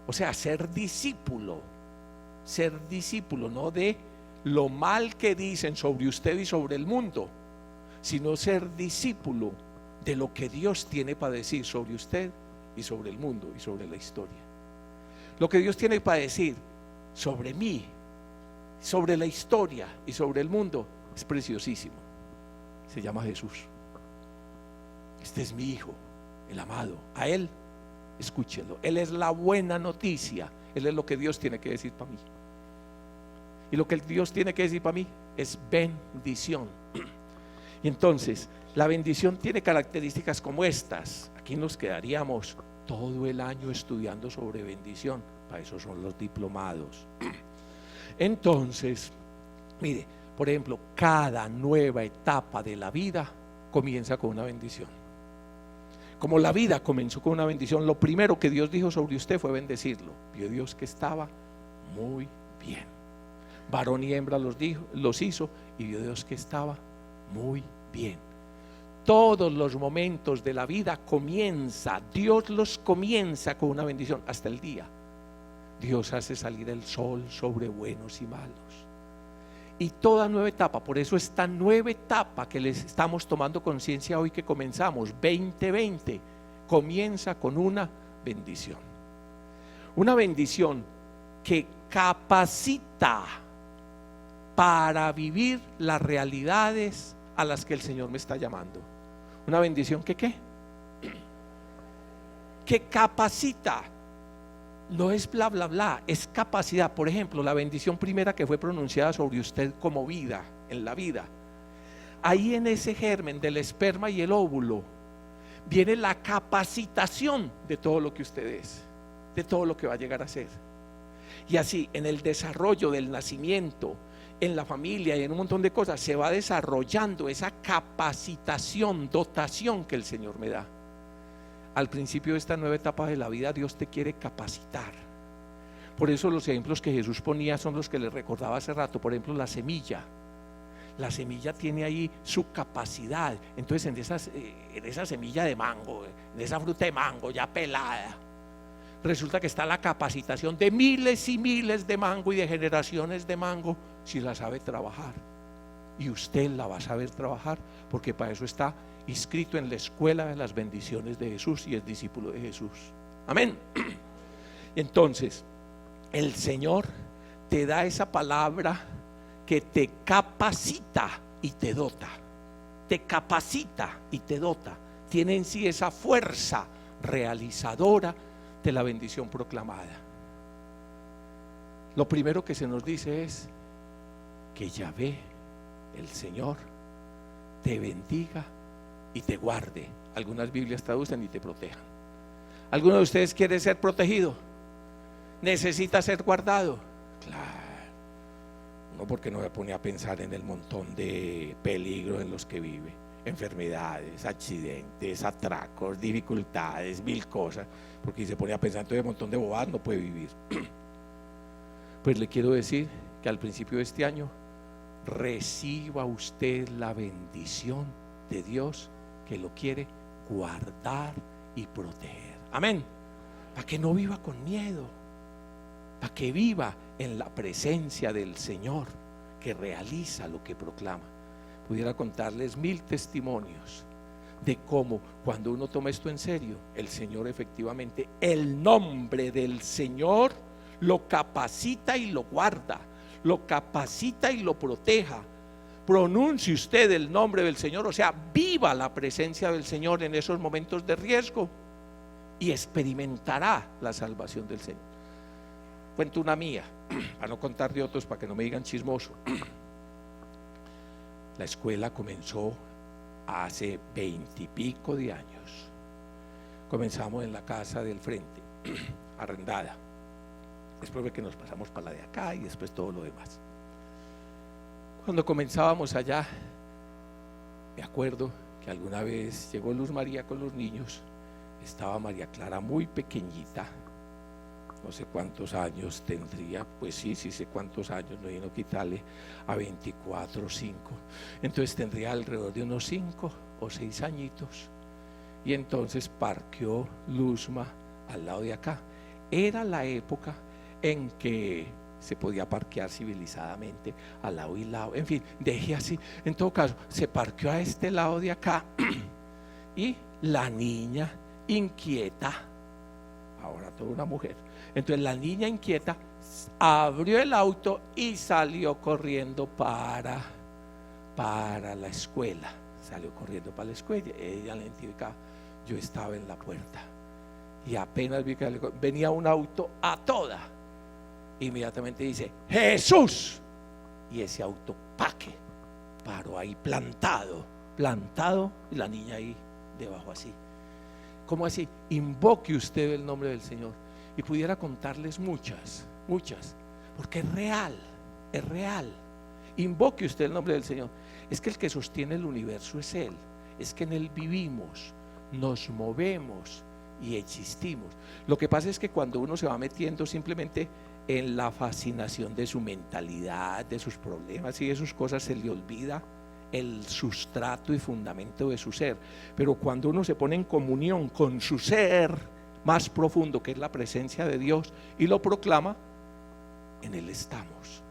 O sea, ser discípulo no de lo mal que dicen sobre usted y sobre el mundo, sino ser discípulo de lo que Dios tiene para decir sobre usted y sobre el mundo y sobre la historia. Lo que Dios tiene para decir sobre mí, sobre la historia y sobre el mundo es preciosísimo. Se llama Jesús. Este es mi Hijo, el amado. A Él, escúchelo. Él es la buena noticia. Él es lo que Dios tiene que decir para mí. Y lo que Dios tiene que decir para mí es bendición. Y entonces, la bendición tiene características como estas. Aquí nos quedaríamos todo el año estudiando sobre bendición. Para eso son los diplomados. Entonces, mire, por ejemplo, cada nueva etapa de la vida comienza con una bendición. Como la vida comenzó con una bendición, lo primero que Dios dijo sobre usted fue bendecirlo. Vio Dios que estaba muy bien. Varón y hembra los hizo, y vio Dios que estaba muy bien. Todos los momentos de la vida Dios los comienza con una bendición. Hasta el día Dios hace salir el sol sobre buenos y malos. Y toda nueva etapa, por eso esta nueva etapa que les estamos tomando conciencia hoy que comenzamos, 2020, comienza con una bendición. Una bendición que capacita para vivir las realidades a las que el Señor me está llamando. Una bendición que ¿qué? Que capacita. No es bla bla bla, es capacidad. Por ejemplo, la bendición primera que fue pronunciada sobre usted como vida, en la vida, ahí en ese germen del esperma y el óvulo viene la capacitación de todo lo que usted es, de todo lo que va a llegar a ser. Y así en el desarrollo del nacimiento, en la familia y en un montón de cosas se va desarrollando esa capacitación, dotación que el Señor me da. Al principio de esta nueva etapa de la vida, Dios te quiere capacitar. Por eso los ejemplos que Jesús ponía son los que les recordaba hace rato. Por ejemplo, la semilla. La semilla tiene ahí su capacidad. Entonces en esa semilla de mango, en esa fruta de mango ya pelada, resulta que está la capacitación de miles y miles de mango y de generaciones de mango, si la sabe trabajar. Y usted la va a saber trabajar, porque para eso está inscrito en la escuela de las bendiciones de Jesús y es discípulo de Jesús. Amén. Entonces, el Señor te da esa palabra que te capacita y te dota. Te capacita y te dota. Tiene en sí esa fuerza realizadora de la bendición proclamada. Lo primero que se nos dice es que Yahvé, el Señor, te bendiga y te guarde. Algunas Biblias traducen y te protejan. ¿Alguno de ustedes quiere ser protegido? ¿Necesita ser guardado? Claro. No, porque no me pone a pensar en el montón de peligros en los que vive. Enfermedades, accidentes, atracos, dificultades, mil cosas. Porque si se pone a pensar en todo un montón de bobadas, no puede vivir. Pues le quiero decir que al principio de este año reciba usted la bendición de Dios, que lo quiere guardar y proteger. Amén. Para que no viva con miedo, para que viva en la presencia del Señor, que realiza lo que proclama. Pudiera contarles 1000 testimonios de cómo cuando uno toma esto en serio, el Señor efectivamente, el nombre del Señor lo capacita y lo guarda, lo capacita y lo proteja. Pronuncie usted el nombre del Señor, o sea, viva la presencia del Señor en esos momentos de riesgo y experimentará la salvación del Señor. Cuento una mía, para no contar de otros, para que no me digan chismoso. La escuela comenzó hace 20 y pico de años. Comenzamos en la casa del frente, arrendada. Después de que nos pasamos para la de acá y después todo lo demás. Cuando comenzábamos allá, me acuerdo que alguna vez llegó Luz María con los niños. Estaba María Clara muy pequeñita, no sé cuántos años tendría, pues sí sé cuántos años, no hay no quitarle a 24 o 5. Entonces tendría alrededor de unos 5 o 6 añitos. Y entonces parqueó Luzma al lado de acá. Era la época en que se podía parquear civilizadamente al lado y lado, en fin, dejé así. En todo caso, se parqueó a este lado de acá y la niña inquieta, ahora toda una mujer, entonces la niña inquieta abrió el auto y salió corriendo para la escuela. Salió corriendo para la escuela, ella la identificaba. Yo estaba en la puerta y apenas vi que venía un auto a toda, inmediatamente dice Jesús, y ese auto paró ahí plantado, y la niña ahí debajo así. ¿Cómo así? Invoque usted el nombre del Señor. Y pudiera contarles muchas, porque es real. Invoque usted el nombre del Señor. Es que el que sostiene el universo es Él. Es que en Él vivimos, nos movemos y existimos. Lo que pasa es que cuando uno se va metiendo simplemente en la fascinación de su mentalidad, de sus problemas y de sus cosas, se le olvida el sustrato y fundamento de su ser. Pero cuando uno se pone en comunión con su ser más profundo, que es la presencia de Dios, y lo proclama, en Él estamos,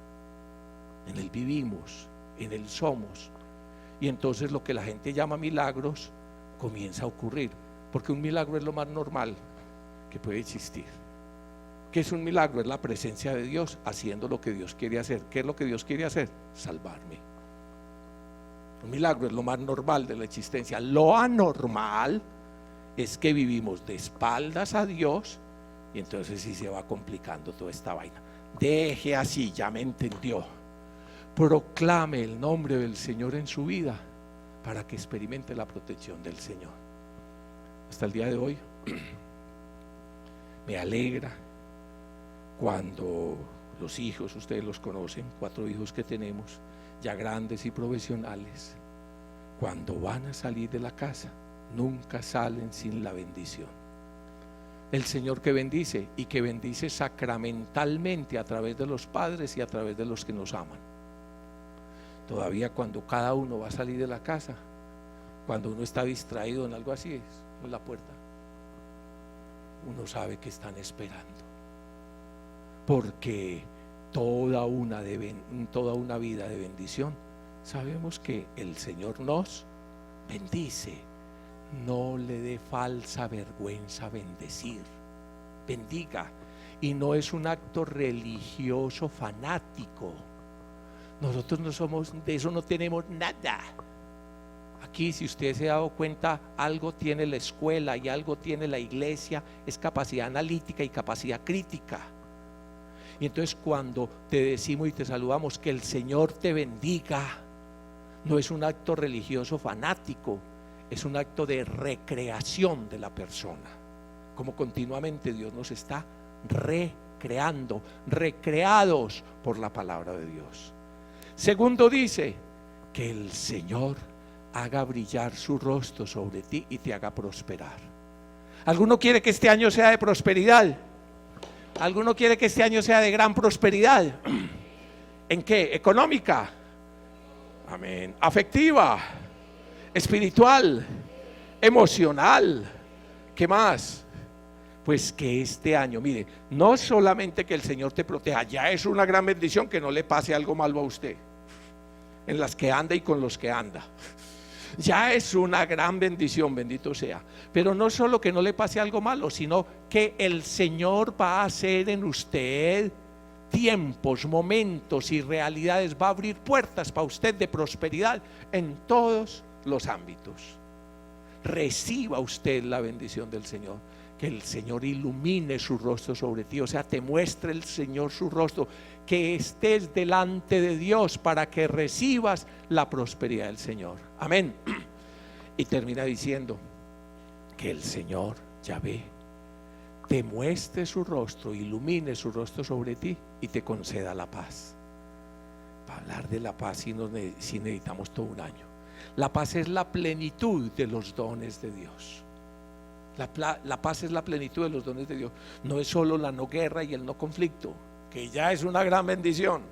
en Él vivimos, en Él somos. Y entonces lo que la gente llama milagros comienza a ocurrir, porque un milagro es lo más normal que puede existir. ¿Qué es un milagro? Es la presencia de Dios haciendo lo que Dios quiere hacer. ¿Qué es lo que Dios quiere hacer? Salvarme. Un milagro es lo más normal de la existencia. Lo anormal es que vivimos de espaldas a Dios y entonces sí se va complicando toda esta vaina. Deje así, ya me entendió. Proclame el nombre del Señor en su vida para que experimente la protección del Señor. Hasta el día de hoy me alegra cuando los hijos, ustedes los conocen, 4 hijos que tenemos, ya grandes y profesionales, cuando van a salir de la casa, nunca salen sin la bendición. El Señor que bendice y que bendice sacramentalmente a través de los padres y a través de los que nos aman. Todavía cuando cada uno va a salir de la casa, cuando uno está distraído en algo así, en la puerta, uno sabe que están esperando, porque toda una vida de bendición, sabemos que el Señor nos bendice. No le dé falsa vergüenza bendecir, bendiga. Y no es un acto religioso fanático. Nosotros no somos, de eso no tenemos nada. Aquí, si usted se ha dado cuenta, algo tiene la escuela y algo tiene la iglesia, es capacidad analítica y capacidad crítica. Y entonces cuando te decimos y te saludamos que el Señor te bendiga, no es un acto religioso fanático, es un acto de recreación de la persona. Como continuamente Dios nos está recreando, recreados por la palabra de Dios. Segundo, dice que el Señor haga brillar su rostro sobre ti y te haga prosperar. ¿Alguno quiere que este año sea de prosperidad? ¿Alguno quiere que este año sea de gran prosperidad? ¿En qué? ¿Económica? Amén. ¿Afectiva? ¿Espiritual? ¿Emocional? ¿Qué más? Pues que este año, mire, no solamente que el Señor te proteja, ya es una gran bendición que no le pase algo malo a usted, en las que anda y con los que anda. Ya es una gran bendición, bendito sea. Pero no solo que no le pase algo malo, sino que el Señor va a hacer en usted tiempos, momentos y realidades, va a abrir puertas para usted de prosperidad en todos los ámbitos. Reciba usted la bendición del Señor. Que el Señor ilumine su rostro sobre ti, o sea, te muestre el Señor su rostro, que estés delante de Dios para que recibas la prosperidad del Señor. Amén. Y termina diciendo que el Señor Yahvé te muestre su rostro, ilumine su rostro sobre ti y te conceda la paz. Para hablar de la paz sí necesitamos todo un año. La paz es la plenitud de los dones de Dios. La paz es la plenitud de los dones de Dios. No es solo la no guerra y el no conflicto, que ya es una gran bendición,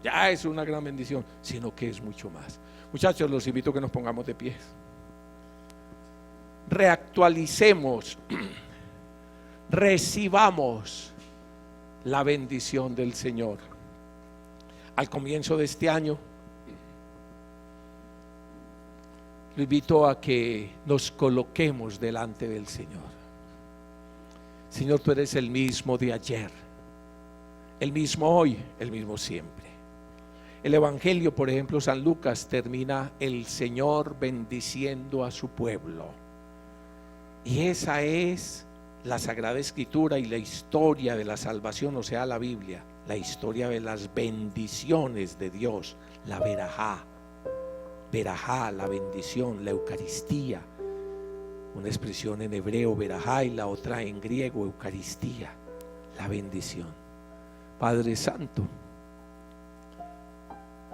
ya es una gran bendición, sino que es mucho más. Muchachos, los invito a que nos pongamos de pie. Reactualicemos, recibamos la bendición del Señor. Al comienzo de este año, lo invito a que nos coloquemos delante del Señor. Señor, tú eres el mismo de ayer, el mismo hoy, el mismo siempre. El Evangelio, por ejemplo, San Lucas termina el Señor bendiciendo a su pueblo. Y esa es la Sagrada Escritura y la historia de la salvación, o sea, la Biblia, la historia de las bendiciones de Dios, la verajá. Verajá, la bendición, la Eucaristía, una expresión en hebreo, verajá, y la otra en griego, Eucaristía, la bendición. Padre Santo,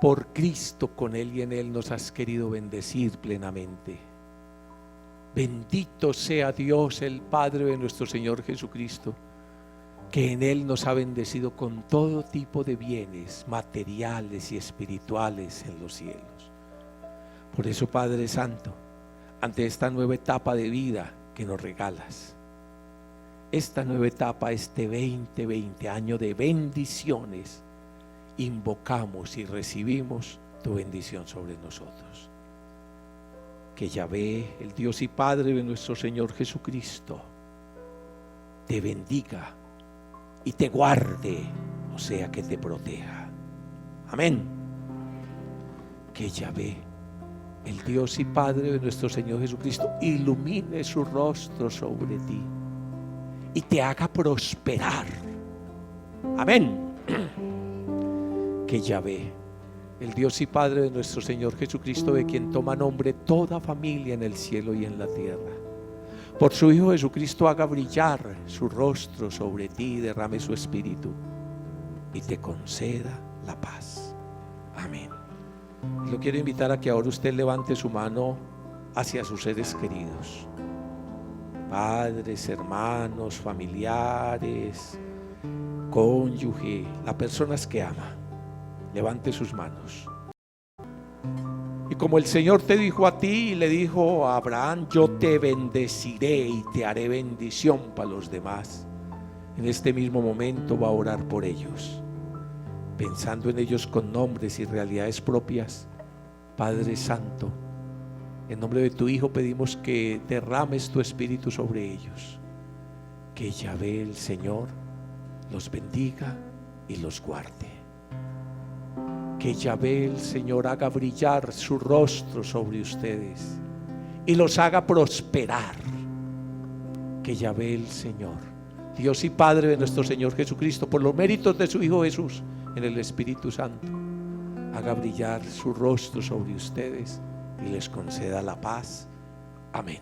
por Cristo, con Él y en Él nos has querido bendecir plenamente. Bendito sea Dios, el Padre de nuestro Señor Jesucristo, que en Él nos ha bendecido con todo tipo de bienes materiales y espirituales en los cielos. Por eso, Padre Santo, ante esta nueva etapa de vida que nos regalas, esta nueva etapa, este 2020, año de bendiciones, invocamos y recibimos tu bendición sobre nosotros. Que Yahvé, el Dios y Padre de nuestro Señor Jesucristo, te bendiga y te guarde, o sea, que te proteja. Amén. Que Yahvé, el Dios y Padre de nuestro Señor Jesucristo, ilumine su rostro sobre ti y te haga prosperar. Amén. Que Yahvé, el Dios y Padre de nuestro Señor Jesucristo, de quien toma nombre toda familia en el cielo y en la tierra, por su Hijo Jesucristo haga brillar su rostro sobre ti y derrame su espíritu y te conceda la paz. Amén. Lo quiero invitar a que ahora usted levante su mano hacia sus seres queridos, padres, hermanos, familiares, cónyuge, las personas que ama. Levante sus manos. Y como el Señor te dijo a ti y le dijo a Abraham, yo te bendeciré y te haré bendición para los demás, en este mismo momento va a orar por ellos, pensando en ellos con nombres y realidades propias. Padre Santo, en nombre de tu Hijo pedimos que derrames tu espíritu sobre ellos, que Yahvé el Señor los bendiga y los guarde, que Yahvé el Señor haga brillar su rostro sobre ustedes y los haga prosperar, que Yahvé el Señor, Dios y Padre de nuestro Señor Jesucristo, por los méritos de su Hijo Jesús en el Espíritu Santo, haga brillar su rostro sobre ustedes y les conceda la paz. Amén.